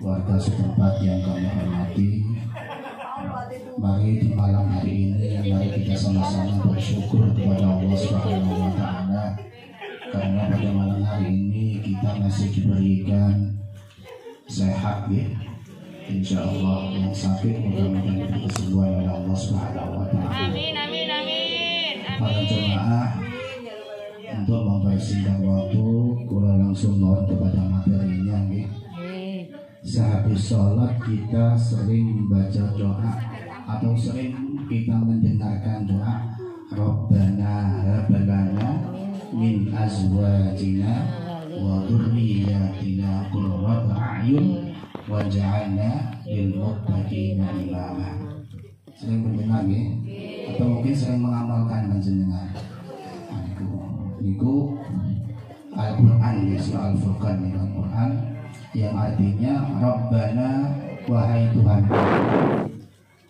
warga setempat yang kami hormati, mari di malam hari ini mari kita sama-sama bersyukur kepada Allah Subhanahu wa Ta'ala, karena pada malam hari ini kita masih diberikan sehat ya. Insya Allah yang sakit mudah-mudahan diberi kesembuhan oleh Allah Subhanahu wa Ta'ala. Amin, amin, amin. Para jemaah, untuk mempersingkat waktu, kula langsung mohon kepada materinya ya. Sehabis sholat kita sering membaca doa atau sering kita mendengarkan doa Rabbana hab lana min azwajina wa dzurriyyatina qurrata a'yun waj'alna lil muttaqina imama. Sering mendengar ya, atau mungkin sering mengamalkan panjenengan. Niku Al-Quran ya, surah Al-Furqan ya, Al-Quran yang artinya Rabbana, wahai Tuhan,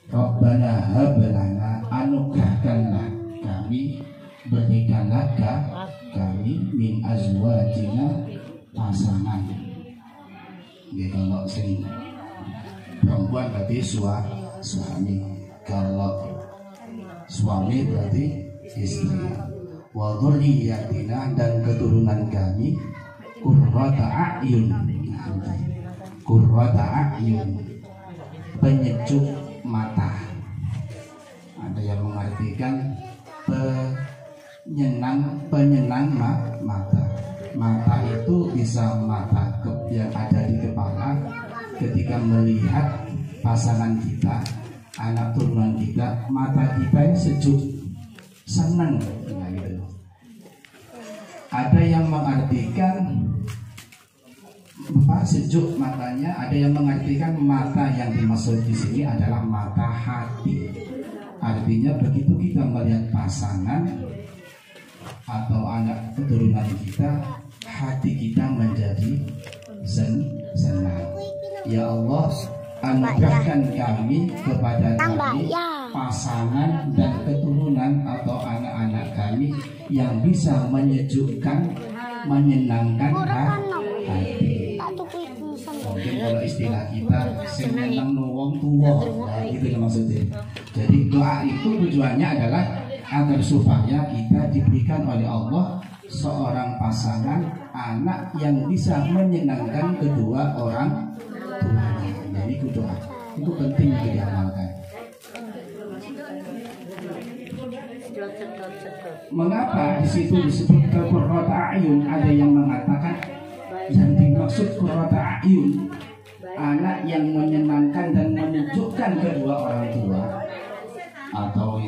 Rabbana hablana, anugerahkanlah kami, berikanlah kami min azwajina, pasangan ya. Kalau sing perempuan berarti suami, kalau suami berarti istri. Wa dzurriyyatina, dan keturunan kami qurrata a'yun. Qurrata a'yun, penyejuk mata. Ada yang mengartikan penyenang mata. Mata itu bisa mata yang ada di kepala ketika melihat pasangan kita, anak turunan kita, mata kita sejuk, senang. Ada yang mengartikan sejuk matanya, ada yang mengartikan mata yang dimaksud di sini adalah mata hati. Artinya begitu kita melihat pasangan atau anak keturunan kita, hati kita menjadi senang. Ya Allah, anugerahkan kami kepada kami pasangan dan keturunan atau anak-anak kami yang bisa menyejukkan, menyenangkan hati. Mungkin kalau istilah kita senang wong tua, nah, itu yang maksudnya. Jadi doa itu tujuannya adalah agar supaya kita diberikan oleh Allah seorang pasangan anak yang bisa menyenangkan kedua orang tuanya. Jadi itu doa itu penting untuk diamalkan. Mengapa di situ disebut qurrata a'yun? Ada yang mengatakan yang dimaksud qurrata a'yun, anak yang menyenangkan dan menyejukkan kedua orang tua, atau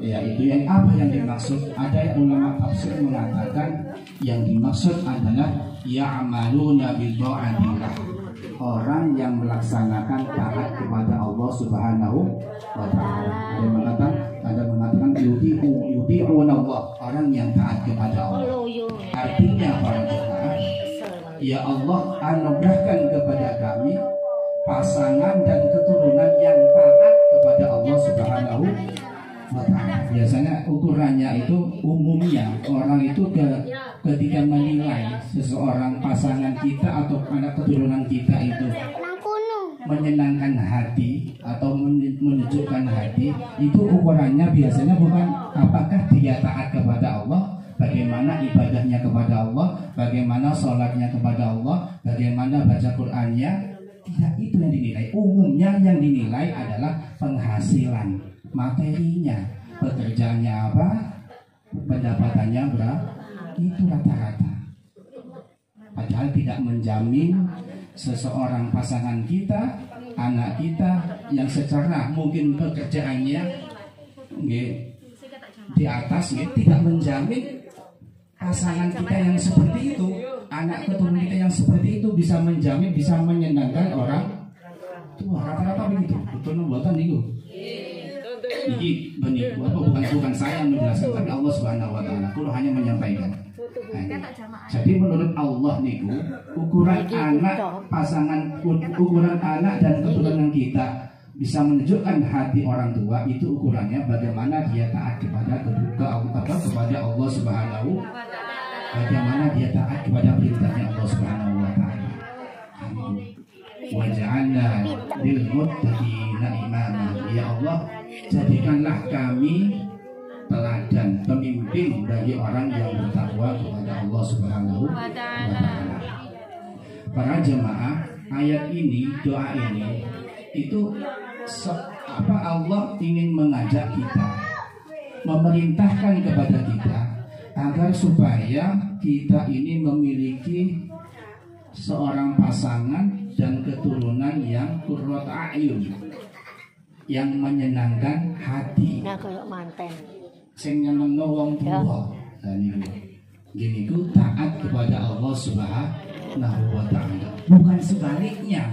ya itu yang apa yang dimaksud? Ada ulama tafsir mengatakan yang dimaksud adalah ya'maluna bi dha'atillah, orang yang melaksanakan taat kepada Allah Subhanahu wa Ta'ala. Ada mengatakan yuti'una Allah, orang yang taat kepada Allah. Artinya para jemaah, ya Allah, anugerahkan kepada kami pasangan dan keturunan yang taat kepada Allah Subhanahu wa Ta'ala. Biasanya ukurannya itu umumnya orang itu ketika menilai seseorang pasangan kita atau anak keturunan kita itu menyenangkan hati atau menyejukkan hati, itu ukurannya biasanya bukan apakah dia taat kepada Allah, bagaimana ibadahnya kepada Allah, bagaimana sholatnya kepada Allah, bagaimana baca Qur'annya. Tidak itu yang dinilai. Umumnya yang dinilai adalah penghasilan, materinya, pekerjaannya apa, pendapatannya berapa, itu rata-rata. Padahal tidak menjamin seseorang pasangan kita, anak kita yang secara mungkin pekerjaannya di atas, tidak menjamin pasangan kita yang seperti itu, anak keturunan kita yang seperti itu bisa menjamin, bisa menyenangkan orang tua. Rata-rata begitu. Betul buatan itu. Ini benih, bukan saya yang menjelaskan, tapi Allah Subhanahu wa Ta'ala. Aku hanya menyampaikan. Jadi menurut Allah niku, ukuran anak pasangan, ukuran anak dan keturunan kita bisa menunjukkan hati orang tua, itu ukurannya bagaimana dia taat kepada Allah Subhanahu, bagaimana dia taat kepada perintahnya Allah Subhanahu wa Ta'ala. waj'alna lil muttaqina imama. Ya Allah, jadikanlah kami teladan, pemimpin bagi orang yang bertakwa kepada Allah Subhanahu wa Ta'ala. Para jemaah, ayat ini, doa ini itu Allah ingin mengajak kita, memerintahkan kepada kita agar supaya kita ini memiliki seorang pasangan dan keturunan yang qurrat a'yun, yang menyenangkan hati. Nah, kayak manten. Sing nyenengno wong tuwa. Dan gini ku taat kepada Allah Subhanahu wa Ta'ala. Bukan sebaliknya.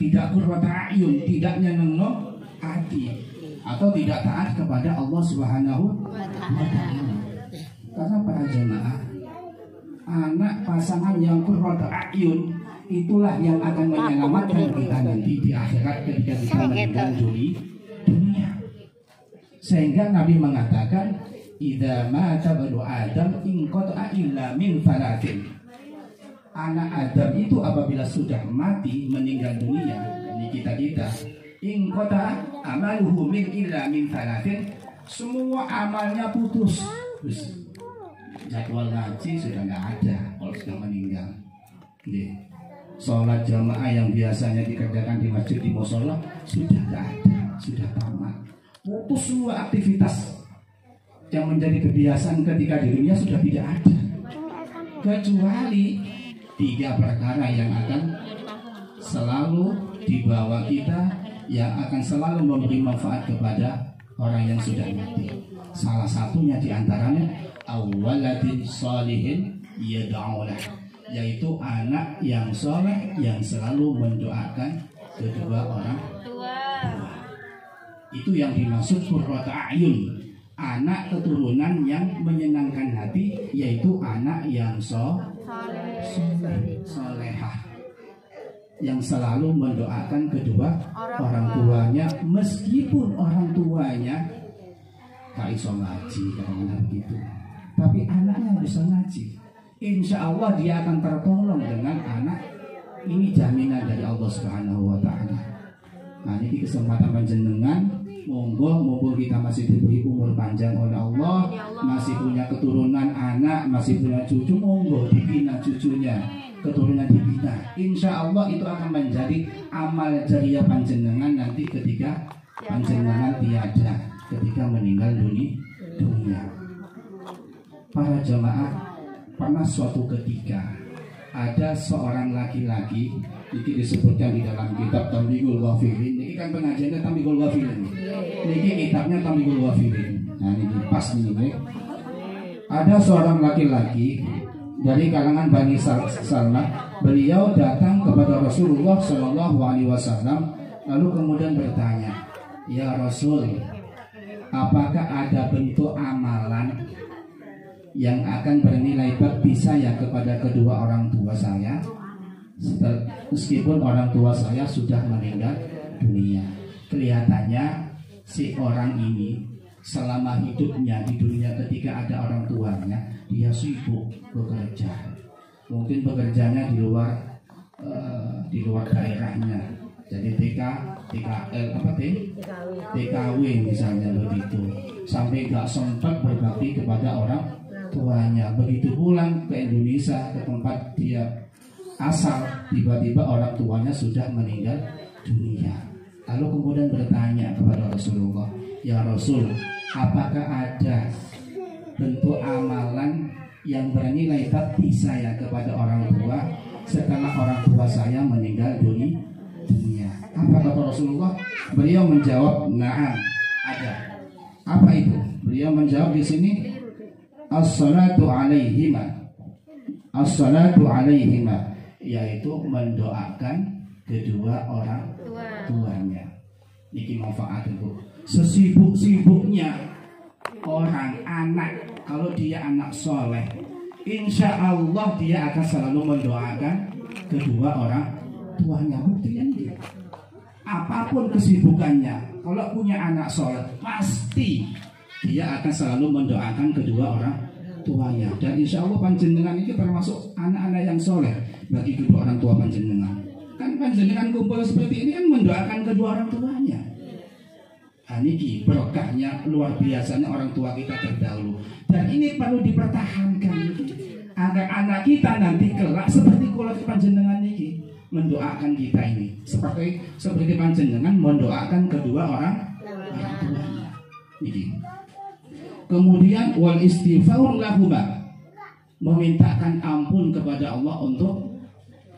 Tidak qurrat a'yun, tidak nyenengno hati, atau tidak taat kepada Allah Subhanahu wa Ta'ala. Karena para jemaah, anak pasangan yang qurrat a'yun itulah yang akan menyelamatkan kita nanti di akhirat ketika kita meninggal dunia. Sehingga Nabi mengatakan, idza mata banu Adam inqata'a illa min thalathin. Anak Adam itu apabila sudah mati meninggal dunia, ini kita inqata'a amaluhu min illa min thalathin, semua amalnya putus. Jadwal ngaji sudah nggak ada kalau sudah meninggal. Sholat jamaah yang biasanya dikerjakan di masjid, di musola sudah nggak ada, sudah tamat. Putus semua aktivitas yang menjadi kebiasaan ketika di dunia sudah tidak ada, kecuali 3 perkara yang akan selalu dibawa kita, yang akan selalu memberi manfaat kepada orang yang sudah mati. Salah satunya diantaranya awwaladin sholihin yad'ulah, yaitu anak yang soleh yang selalu mendoakan kedua orang tua. Itu yang dimaksud qurrat a'yun, anak keturunan yang menyenangkan hati, yaitu anak yang solehah, yang selalu mendoakan kedua orang tuanya, meskipun orang tuanya gak iso ngaji, kadang-kadang begitu, tapi anaknya bisa ngaji. Insya Allah dia akan tertolong dengan anak. Ini jaminan dari Allah Subhanahu wa Ta'ala. Nah, ini kesempatan panjenengan, monggo mumpung kita masih diberi umur panjang oleh Allah, masih punya keturunan anak, masih punya cucu, monggo dibina cucunya, keturunan dibina. Insya Allah itu akan menjadi amal jariah panjenengan nanti ketika panjenengan tiada, ketika meninggal dunia. Para jemaah, pernah suatu ketika ada seorang laki-laki, ini disebutkan di dalam kitab Tambihul Ghafilin. Ini kan pengajiannya Tambihul Ghafilin. Ini kitabnya Tambihul Ghafilin. Nah, ini pas nih. Ada seorang laki-laki dari kalangan Bani Salma. Beliau datang kepada Rasulullah Shallallahu Alaihi Wasallam, lalu kemudian bertanya, ya Rasul, apakah ada bentuk amalan yang akan bernilai bakti saya kepada kedua orang tua saya, meskipun orang tua saya sudah meninggal dunia? Kelihatannya si orang ini selama hidupnya di dunia, ketika ada orang tuanya, dia sibuk bekerja. Mungkin bekerjanya di luar daerahnya, jadi TKW misalnya begitu, sampai gak sempat berbakti kepada orang tuanya. Begitu pulang ke Indonesia, ke tempat dia asal, tiba-tiba orang tuanya sudah meninggal dunia. Lalu kemudian bertanya kepada Rasulullah, ya Rasul, apakah ada bentuk amalan yang bernilai bakti saya kepada orang tua setelah orang tua saya meninggal dunia? Apa kata Rasulullah? Beliau menjawab, na'am, ada. Apa itu? Beliau menjawab di sini, as-salatu alaihima, yaitu mendoakan kedua orang tuanya. Niki manfaat itu. Sesibuk-sibuknya orang anak, kalau dia anak soleh, insya Allah dia akan selalu mendoakan kedua orang tuanya. Buktinya dia, apapun kesibukannya, kalau punya anak soleh, pasti dia akan selalu mendoakan kedua orang tuanya. Dan insya Allah panjenengan ini termasuk anak-anak yang soleh bagi kedua orang tua panjenengan. Kan panjenengan kumpul seperti ini kan mendoakan kedua orang tuanya. Niki berkahnya luar biasanya orang tua kita terdahulu. Dan ini perlu dipertahankan agar anak kita nanti kelak seperti kula panjenengan niki mendoakan kita ini. Seperti panjenengan mendoakan kedua orang tuanya. Niki. Kemudian wal istighfar lahuma, memintakan ampun kepada Allah untuk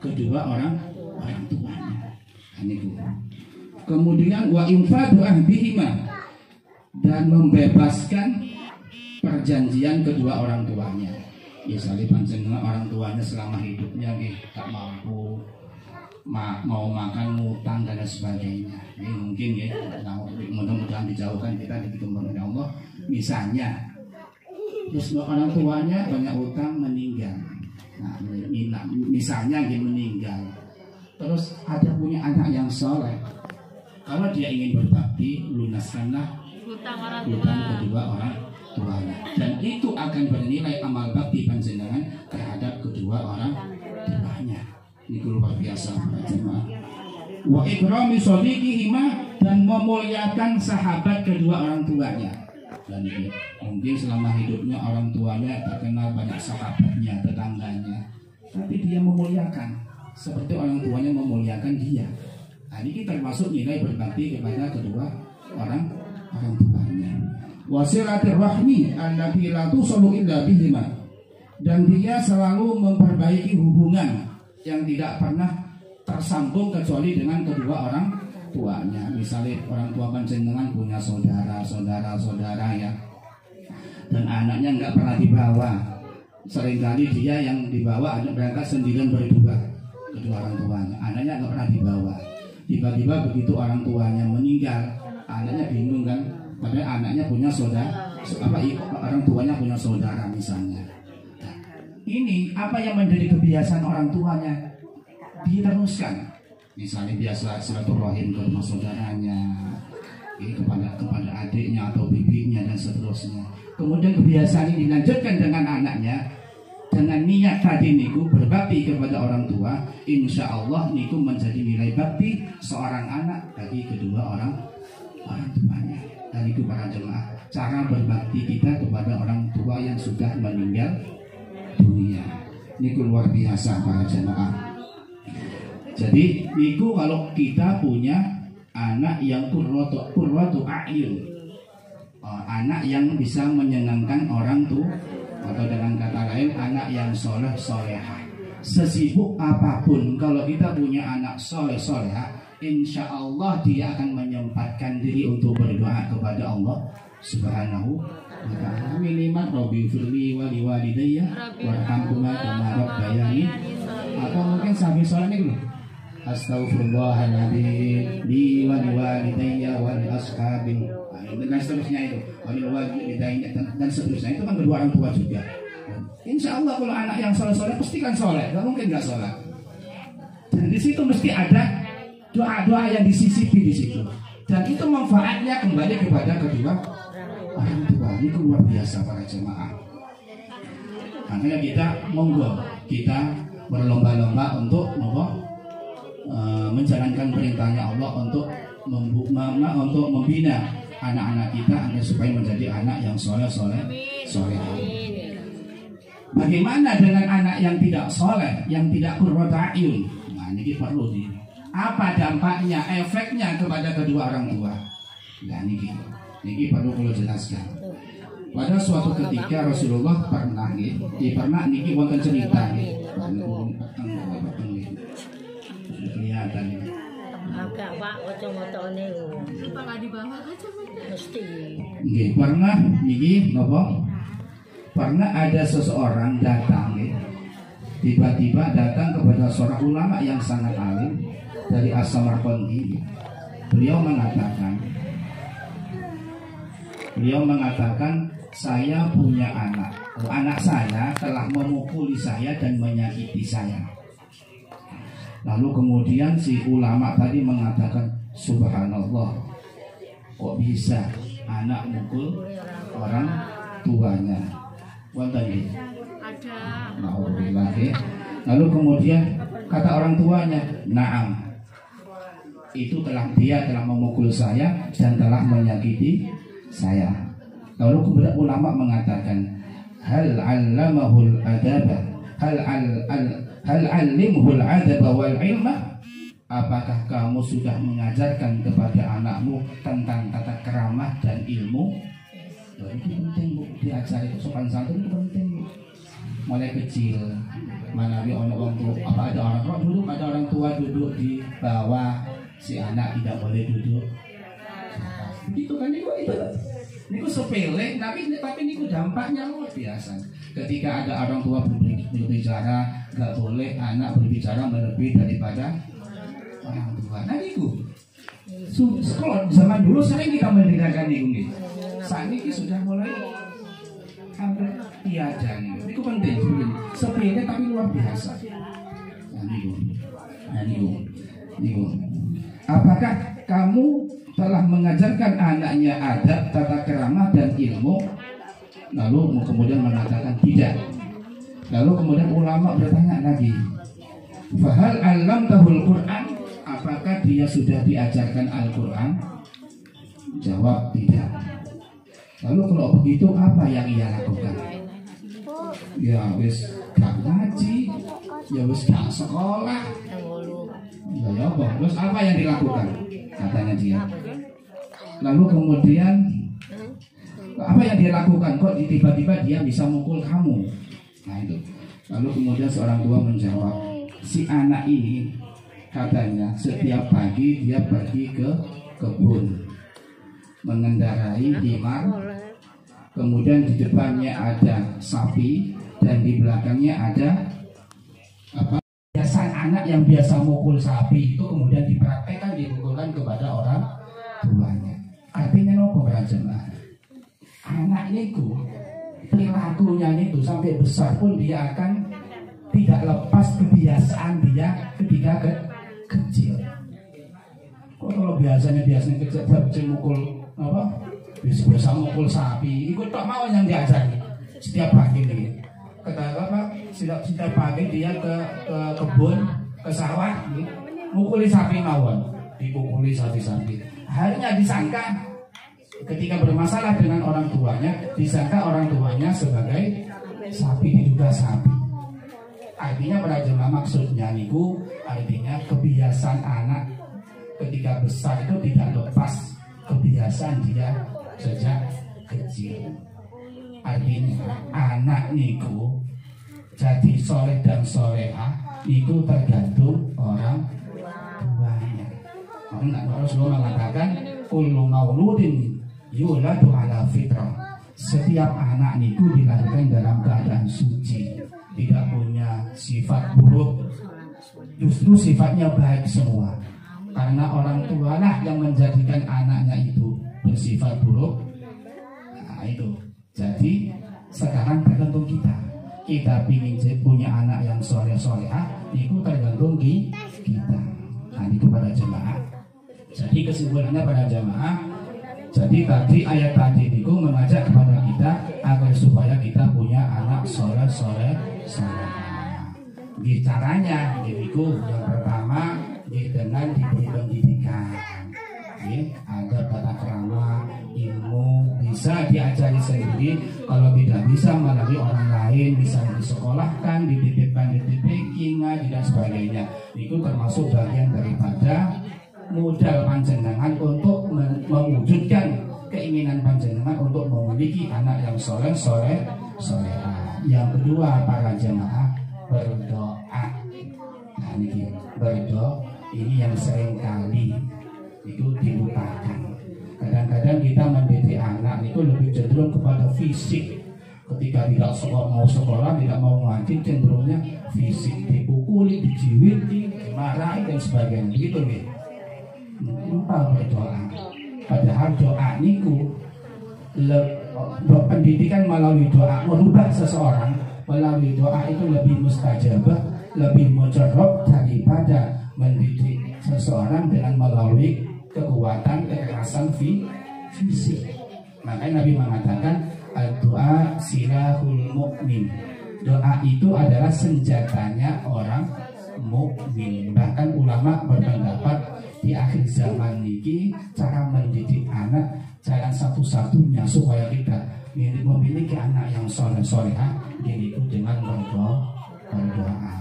kedua orang tuanya. Ini. Kemudian wa infadu ahdihima, dan membebaskan perjanjian kedua orang tuanya. Misalnya panjenengan orang tuanya selama hidupnya tak mampu, mau makan ngutang dan sebagainya. Ini mungkin ya, mudah-mudahan dijauhkan kita dari kemungkinan Allah. Misalnya, terus orang tuanya banyak utang meninggal. Nah, misalnya dia meninggal, terus ada punya anak yang soleh. Kalau dia ingin berbakti, lunaskanlah hutang kedua orang tuanya. Dan itu akan bernilai amal bakti panjenengan terhadap kedua orang tuanya. Ini luar biasa para jemaah. Wa ikrami shadiqihima, dan memuliakan sahabat kedua orang tuanya. Dan ini mungkin selama hidupnya orang tuanya terkenal banyak sahabatnya, tetangganya, tapi dia memuliakan seperti orang tuanya memuliakan dia. Nah, ini termasuk nilai berbakti kepada kedua orang tuanya. Wasilatir rahmi allati la tusalu illa bihima, dan dia selalu memperbaiki hubungan yang tidak pernah tersambung kecuali dengan kedua orang tuanya. Misalnya orang tua panjenengan punya saudara ya, dan anaknya nggak pernah dibawa. Seringkali dia yang dibawa, anak berangkat sendirian berdua, kedua orang tuanya. Anaknya nggak pernah dibawa. Tiba-tiba begitu orang tuanya meninggal, anaknya bingung kan, padahal anaknya punya saudara, orang tuanya punya saudara misalnya. Ini apa yang menjadi kebiasaan orang tuanya diteruskan. Misalnya biasa silaturahim ke rumah saudaranya, kepada adiknya atau bibinya dan seterusnya. Kemudian kebiasaan ini dilanjutkan dengan anaknya dengan niat tadi niku berbakti kepada orang tua. Insya Allah niku menjadi nilai bakti seorang anak bagi kedua orang tuanya. Dan itu para jemaah, cara berbakti kita kepada orang tua yang sudah meninggal dunia. Niku luar biasa para jemaah. Jadi niku kalau kita punya anak yang qurratu a'yun, anak yang bisa menyenangkan orang tua, atau dengan kata lain anak yang soleh solehah. Sesibuk apapun kalau kita punya anak soleh solehah, insya Allah dia akan menyempatkan diri untuk berdoa kepada Allah Subhanahu wa ta'ala. Minimal Rabbi firli wa liwalidayya warhamhuma kama rabbayani, atau mungkin sambil sholat ini dulu, astaghfirullahaladzim li wa liwalidayya wa li ashabi, dan seterusnya itu, walil walidayya dan seterusnya. Itu kan kedua orang tua juga. Insya Allah kalau anak yang soleh-soleh pasti kan soleh, nggak mungkin nggak soleh. Dan di situ mesti ada doa-doa yang disisipi di situ. Dan itu manfaatnya kembali kepada kedua orang tua. Ini luar biasa para jemaah. Makanya kita monggo kita berlomba-lomba untuk menjalankan perintahnya Allah, untuk membina anak-anak kita agar supaya menjadi anak yang soleh. Bagaimana dengan anak yang tidak soleh, yang tidak qurratu a'yun? Nah, ini perlu apa dampaknya, efeknya kepada kedua orang tua? Nah, ini perlu jelaskan. Pada suatu ketika Rasulullah pernah niki wonten cerita kelihatan ini. Agak Pak kacamata-ne. Pak di bawah kacamata. Mesti. Nggih, pernah niki napa? Pernah ada seseorang datang, tiba-tiba datang kepada seorang ulama yang sangat alim dari As-Samarqandi. Beliau mengatakan, saya punya anak saya telah memukuli saya dan menyakiti saya. Lalu kemudian si ulama tadi mengatakan, subhanallah, kok bisa anak mukul orang tuanya? Wonten ada. Lalu kemudian Kata orang tuanya, "Na'am." Itu dia telah memukul saya dan telah menyakiti saya. Lalu kemudian ulama mengatakan, hal 'allamahul adaba hal 'allimhul adaba wal ilma. Apakah kamu sudah mengajarkan kepada anakmu tentang tata keramah dan ilmu? Itu penting, Bu. Diajari sopan santun itu penting, Bu. Mulai kecil. Mana ada orang tua, ada orang tua duduk di bawah, si anak tidak boleh duduk. Begitu kan itu sepele, tapi ini dampaknya luar biasa. Ketika ada orang tua berbicara, nggak boleh anak berbicara melebihi daripada orang tua. Nah itu, sekolah zaman dulu sering kita mendengarkan itu. Saat ini sudah mulai hampir tiada nih. Itu penting, sepele tapi luar biasa. Nah itu. Apakah kamu telah mengajarkan anaknya adab, tata keramah dan ilmu? Lalu kemudian mengatakan tidak. Lalu kemudian ulama bertanya lagi, fahal allamtahul Qur'an? Apakah dia sudah diajarkan Al-Quran? Jawab tidak. Lalu kalau begitu apa yang ia lakukan? Ya wis gak ngaji, ya wis gak sekolah. Ya terus apa yang dilakukan? Katanya dia. Lalu kemudian apa yang dia lakukan? Kok tiba-tiba dia bisa mukul kamu? Nah itu. Lalu kemudian seorang tua menjawab, si anak ini katanya setiap pagi dia pergi ke kebun mengendarai himar, kemudian di depannya ada sapi dan di belakangnya ada apa? Biasaan anak yang biasa mukul sapi itu kemudian dipraktekkan, dipukulkan kepada orang tuanya. Artinya apa para jemaah? Anak itu perilakunya itu sampai besar pun dia akan tidak lepas kebiasaan dia ketika kecil. Kok kalau biasanya kecil mukul apa? Biasa mukul sapi, ikut tak mau yang diajari setiap pagi nih. Kata apa? Setiap pagi dia ke kebun, ke sawah, mukuli sapi mawon, dipukuli sapi-sapi. Akhirnya disangka ketika bermasalah dengan orang tuanya, disangka orang tuanya sebagai sapi, diduga sapi. Artinya para jemaah maksudnya niku, artinya kebiasaan anak ketika besar itu tidak lepas kebiasaan dia sejak kecil. Artinya anak niku jadi soleh dan solehah itu tergantung orang tuanya. Makanya Rasulullah mengatakan kullu mauludin yuladu ala fitrah. Setiap anak niku dilahirkan dalam keadaan suci, tidak punya sifat buruk, justru sifatnya baik semua. Karena orang tua lah yang menjadikan anaknya itu bersifat buruk. Nah itu. Jadi sekarang tergantung kita. Kita ingin punya anak yang soleh-solehah, itu tergantung kita. Nah itu pada jemaah. Jadi kesimpulannya pada jemaah, jadi tadi ayat tadi itu mengajak kepada kita agar supaya kita punya anak soleh-soleh. Caranya, itu yang pertama dengan diberi pendidikan, ada tata krama, ilmu bisa diajari sendiri. Kalau tidak bisa melalui orang lain, bisa disekolahkan, dititipkan di TPK, ngaji dan sebagainya. Itu termasuk bagian daripada modal panjenengan untuk mewujudkan keinginan panjenengan untuk memiliki anak yang soleh. Yang kedua para jemaah, berdoa. Nah ini berdoa ini yang sering kali itu dilupakan. Kadang-kadang kita mendidik anak itu lebih cenderung kepada fisik. Ketika tidak mau sekolah, tidak mau ngaji, cenderungnya fisik, dipukuli, dijiwiti, dimarahi dan sebagainya. Begitu nih. Lupa berdoa. Padahal doa niku pendidikan melalui doa merubah seseorang melalui doa itu lebih mustajabah, lebih mujarab daripada mendidik seseorang dengan melalui kekuatan kekerasan fisik. Makanya Nabi mengatakan doa silahul mukmin. Doa itu adalah senjatanya orang mukmin. Bahkan ulama berpendapat di akhir zaman ini cara mendidik anak jalan satu-satunya supaya kita memiliki anak yang soleh-solehah yaitu dengan berdoa,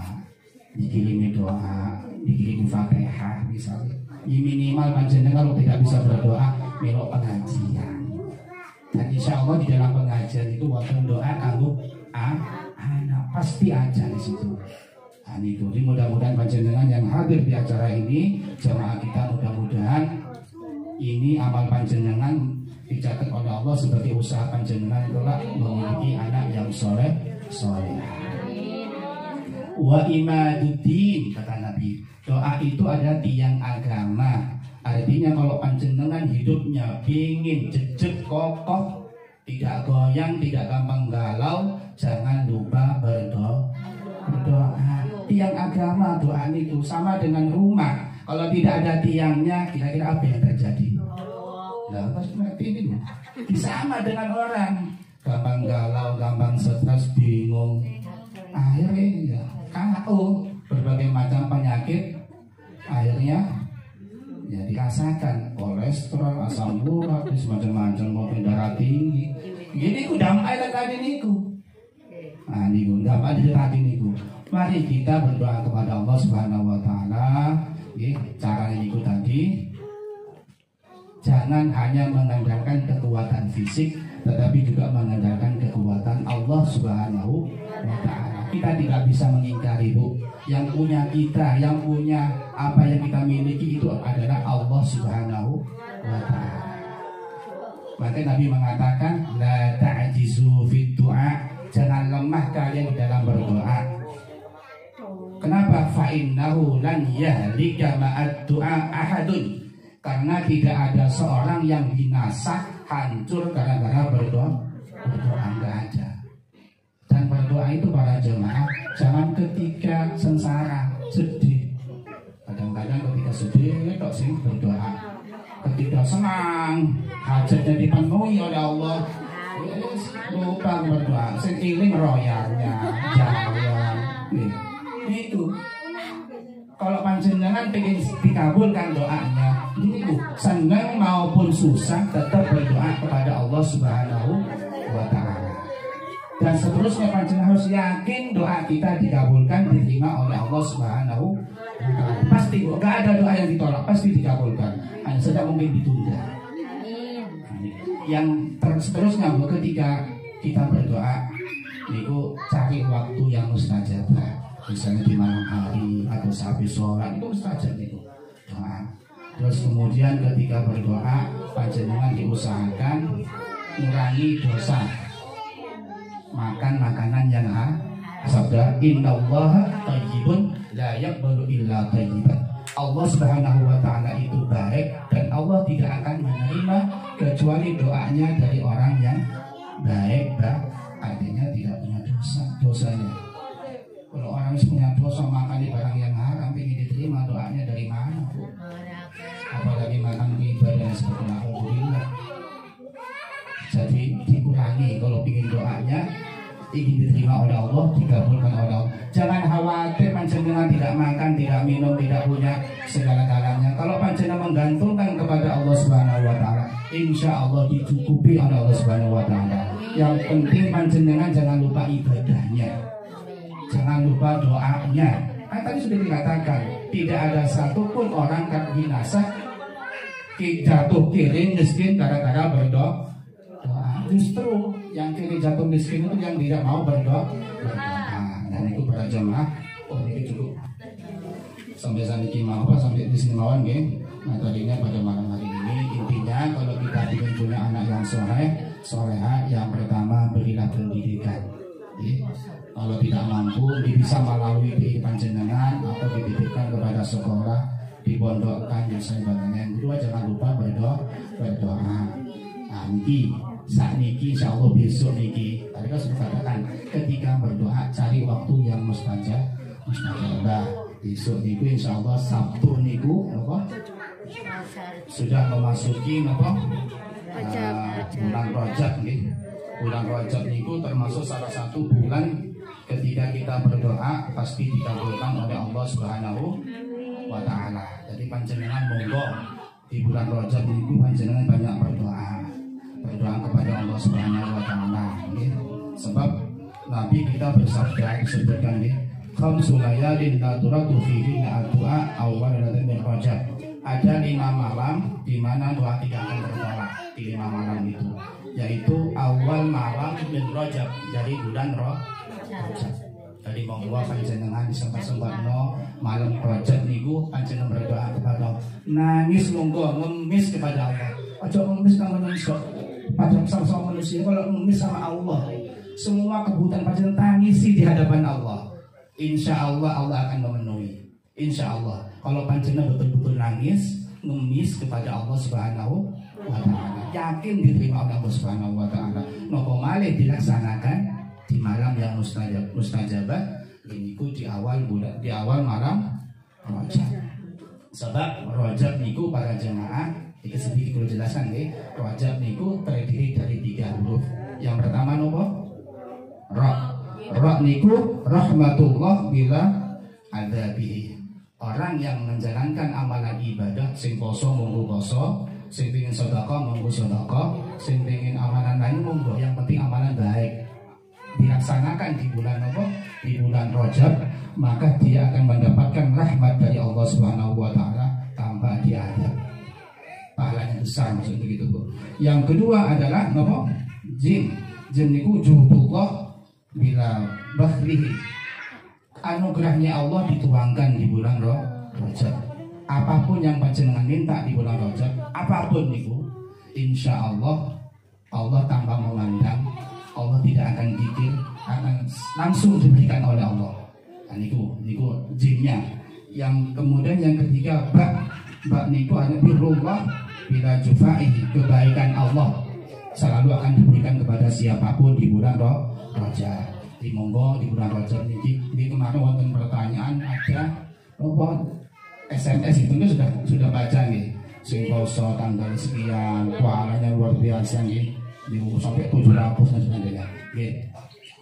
dikirimi doa, dikirimi Fatihah misalnya. Minimal panjenengan kalau tidak bisa berdoa melok pengajian. Dan insya Allah di dalam pengajian itu wonten doa kanggo anak pasti aja di situ. Nah, jadi mudah-mudahan panjenengan yang hadir di acara ini, jemaah kita mudah-mudahan ini amal panjenengan dicatat oleh Allah sebagai usaha panjenengan kelak memiliki anak yang soleh. Wa imaduddin kata Nabi. Doa itu ada tiang agama. Artinya kalau panjenengan hidupnya ingin jejak kokoh, tidak goyang, tidak gampang galau, jangan lupa berdoa. Tiang agama doa itu sama dengan rumah. Kalau tidak ada tiangnya, kira-kira apa yang terjadi? Lah, seperti ini sama dengan orang, gampang galau, gampang stres, bingung, akhirnya KO, berbagai macam penyakit, akhirnya ya dirasakan kolesterol, asam urat, macam-macam, maupun darah tinggi. Gini ku damai tadi niku. Nah niku damai tadi niku. Mari kita berdoa kepada Allah Subhanahu Wa Taala. Cara niku tadi. Jangan hanya mengandalkan kekuatan fisik, tetapi juga mengandalkan kekuatan Allah Subhanahu Wa Taala. Kita tidak bisa mengingkari, Bu. Yang punya kita, yang punya apa yang kita miliki itu adalah Allah Subhanahu Wa Taala. Maka Nabi mengatakan, la ta'jizu fit du'a, jangan lemah kalian di dalam berdoa. Kenapa? Fa innahu lan yahlika ma'ad du'a ahadun. Karena tidak ada seorang yang binasa, hancur gara-gara berdoa. Berdoa enggak ada. Dan berdoa itu para jemaah, jangan ketika sengsara, sedih. Kadang-kadang ketika sedih, kok sih berdoa. Ketika senang, hajatnya dipenuhi oleh Allah, lupa berdoa. Sekiling royalnya, jangan. Itu. Kalau panjenengan pengen dikabulkan doanya, ini senang maupun susah tetap berdoa kepada Allah Subhanahu Wa Taala. Dan seterusnya panjenengan harus yakin doa kita dikabulkan, diterima oleh Allah Subhanahu Wa Taala. Pasti, gak ada doa yang ditolak, pasti dikabulkan. Hanya saja mungkin ditunda. Yang seterusnya ketika kita berdoa, itu cari waktu yang mustajabah. Misalnya di malam hari atau sehabis sholat itu mustajab itu doa. Terus kemudian ketika berdoa panjenengan diusahakan mengurangi dosa, makan makanan yang sabda innallaha thayyibun la yaqbalu illa thayyiban. Allah Subhanahu Wa Taala itu baik dan Allah tidak akan menerima kecuali doanya dari orang yang baik, artinya tidak punya dosanya. Kalau orang punya dosa makan di barang yang haram, ingin diterima doanya dari mana, Bu? Apalagi makan riba dan sebagainya. Alhamdulillah. Jadi dikurangi kalau ingin doanya ingin diterima oleh Allah, dikabulkan oleh Allah. Jangan khawatir panjenengan tidak makan, tidak minum, tidak punya segala-galanya. Kalau panjenengan menggantungkan kepada Allah Subhanahu Wa Taala, insya Allah dicukupi oleh Allah Subhanahu Wa Taala. Yang penting panjenengan jangan lupa ibadahnya. Jangan lupa doanya. Tadi sudah dikatakan tidak ada satupun orang yang binasa, jatuh kiri miskin gara-gara berdoa. Justru yang kiri jatuh miskin itu yang tidak mau berdoa. Dan itu para jemaah, ini cukup sampai saat ini mau apa sampai di sini mawon Nah tadinya pada malam hari ini intinya kalau kita ingin punya anak yang soleha, yang pertama berilah pendidikan. Kalau tidak mampu, bisa melalui di panjenengan atau dititipkan kepada sekolah, dipondokkan dan sebagainya. Yang kedua jangan lupa berdoa. Niki, saat niki, insya Allah besok niki. Tadi kan sudah katakan, ketika berdoa cari waktu yang mustajab. Besok niku insya Allah Sabtu niku, apa? Sudah memasuki apa? Bulan Rajab nih. Bulan Rajab niku termasuk salah satu bulan ketika kita berdoa pasti dikabulkan oleh Allah Subhanahu wa Ta'ala. Jadi panjenengan monggo di bulan Rajab itu panjenengan banyak berdoa kepada Allah Subhanahu wa Ta'ala. Sebab Nabi kita bersabda disebutkan di khamsu layalin la turadu fihinna ad-du'a awwal min Rajab. Ada 5 malam di mana doa tidak akan tertolak di 5 malam itu, yaitu awal malam min Rajab dari bulan Rajab. Jadi monggo panjenengan sempat-sempatno malam Rajab niku panjenengan berdoa kepada Allah. Nangis monggo, ngemis kepada Allah. Aja ngemis sama manusia. Padahal sama manusia kalau ngemis sama Allah, semua kebutuhan panjenengan tangisi di hadapan Allah. Insya Allah Allah akan memenuhi. Insya Allah kalau panjenengan betul-betul nangis, ngemis kepada Allah Subhanahu wa Ta'ala, yakin diterima oleh Allah Subhanahu wa Ta'ala. Nopo malih dilaksanakan di malam yang mustajabah niku di awal malam Rajab. Sebab Rajab niku para jemaah iki sedikit perlu jelasan nggih. Rajab niku terdiri dari 3 huruf. Yang pertama nopo? Ra niku rahmatullah bila adzabihi. Orang yang menjalankan amalan ibadah, sing poso monggo poso, sing pengin sedekah monggo sedekah, sing pengin amalan lain monggo, yang penting amalan baik dilaksanakan di bulan apa? Di bulan Rajab, maka dia akan mendapatkan rahmat dari Allah Subhanahu wa Ta'ala tanpa diadab. Pahalanya besar maksud begitu, Bu. Yang kedua adalah apa? Jin niku juhudullah bila bakhlihi. Anugerahnya Allah dituangkan di bulan Rajab. Apapun yang panjenengan minta di bulan Rajab, apapun niku, insya Allah Allah tanpa memandang, Allah tidak akan pikir, akan langsung diberikan oleh Allah. Nah, niku jinnya. Yang kemudian yang ketiga bak niku ada birrullah bila jufai, kebaikan Allah selalu akan diberikan kepada siapapun di bulan Rajab. Di monggo di bulan Rajab ini kemarin wonten pertanyaan ada SMS itu sudah baca nih, sing poso tanggal sekian, pahalanya luar biasa nih, sampai 700 dan sebagainya.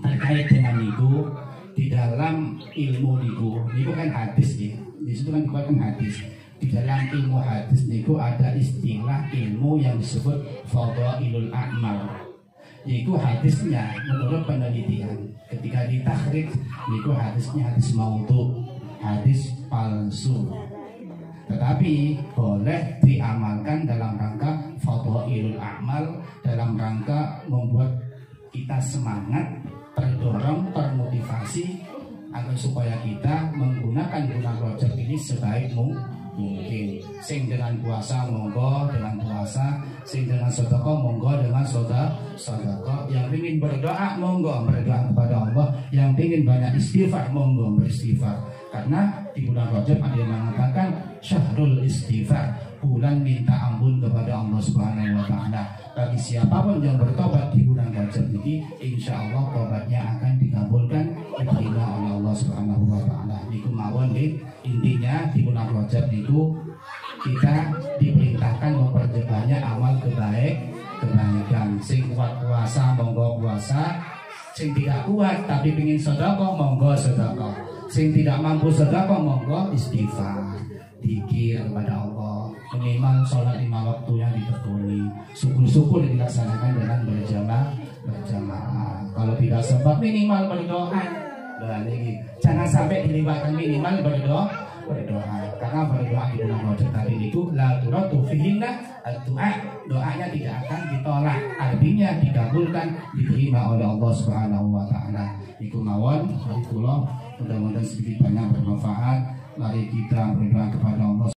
Terkait dengan itu di dalam ilmu niku kan hadis nih, di situ kan dikeluarkan hadis. Di dalam ilmu hadis niku ada istilah ilmu yang disebut fadhailul a'mal. Yaitu hadisnya menurut penelitian ketika ditakhrik niku hadisnya hadis maudhu, hadis palsu, tetapi boleh diamalkan dalam rangka fadhailul a'mal, dalam rangka membuat kita semangat, terdorong, termotivasi agar supaya kita menggunakan bulan Rajab ini sebaik mungkin. Sing dengan puasa monggo dengan puasa, sing dengan sedekah monggo dengan sedekah, yang ingin berdoa monggo berdoa kepada Allah, yang ingin banyak istighfar monggo beristighfar. Karena di bulan Rajab ada yang mengatakan syahrul istighfar, bulan minta ampun kepada Allah Subhanahu wa Ta'ala. Bagi siapapun yang bertobat di bulan Rajab ini, insya Allah tobatnya akan dikabulkan, diterima oleh Allah Subhanahu wa Ta'ala. Niku mawon nih, intinya di bulan Rajab itu kita diperintahkan memperbanyak amal kebaikan. Sing kuat puasa monggo puasa, sing tidak kuat tapi ingin sedekah monggo sedekah, sing tidak mampu sedekah monggo istighfar, dzikir kepada Allah, minimal sholat 5 waktu yang ditekuni, syukur dilaksanakan dengan berjamaah. Kalau tidak sempat minimal berdoa. Dan ini jangan sampai dilewatkan minimal berdoa. Karena berdoa di bulan Rajab tadi itu la turatu fihinna ad-du'a, doanya tidak akan ditolak, artinya dikabulkan, diterima oleh Allah Subhanahu wa Ta'ala. Iku mawon mudah-mudahan sedikit banyak bermanfaat. Mari kita berdoa kepada Allah.